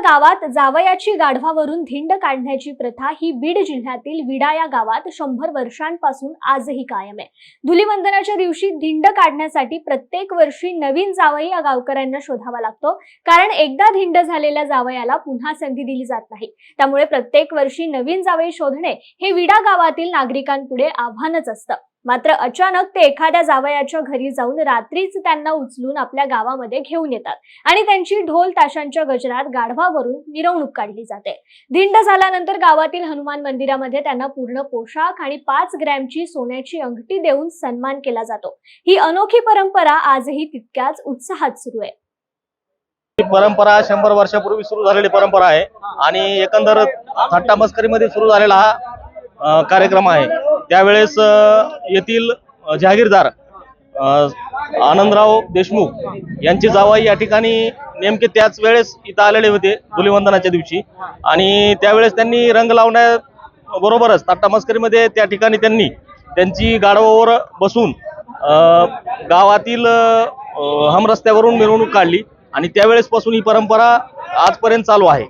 गावात जावयाची गाढवावरून धिंड काढण्याची प्रथा ही बीड जिल्ह्यातील विडा या गावात 100 वर्षांपासून आजही कायम आहे। धुलीवंदनाच्या दिवशी धिंड काढण्यासाठी प्रत्येक वर्षी नवीन जावई या गावकऱ्यांना शोधावा लागतो, कारण एकदा धिंड झालेल्या जावयाला पुन्हा संधी दिली जात नाही। त्यामुळे प्रत्येक वर्षी नवीन जावई शोधणे हे विडा गावातील नागरिकांपुढे आव्हानच असतं। मात्र अचानक ते एखाद्या जावयाच्या घरी जाऊन रात्रीच त्यांना उचलून आपल्या गावामध्ये घेऊन येतात आणि त्यांची ढोल ताशांच्या गजरात गाढवावरून मिरवणूक काढली जाते। धिंड झाल्यानंतर गावातील हनुमान मंदिरामध्ये त्यांना पूर्ण पोशाख आणि 5 ग्रॅमची सोन्याची अंगठी देऊन सन्मान केला जातो। ही अनोखी परंपरा आजही तितक्याच उत्साहात सुरू आहे। ही परंपरा 100 वर्षापूर्वी सुरू झालेली परंपरा आहे आणि एकंदर थट्टा मस्करीमध्ये सुरू झालेला हा कार्यक्रम आहे। त्यावेळेस येथील जहागीरदार आनंदराव देशमुख यांचे जावई या ठिकाणी नेमके त्याच वेळेस इथं आलेले होते धुलीवंदनाच्या दिवशी, आणि त्यावेळेस त्यांनी रंग लावण्याबरोबरच थट्टा मस्करीमध्ये त्या ठिकाणी त्यांनी त्यांची गाढवावर बसून गावातील हमरस्त्यावरून मिरवणूक काढली आणि त्यावेळेसपासून ही परंपरा आजपर्यंत चालू आहे।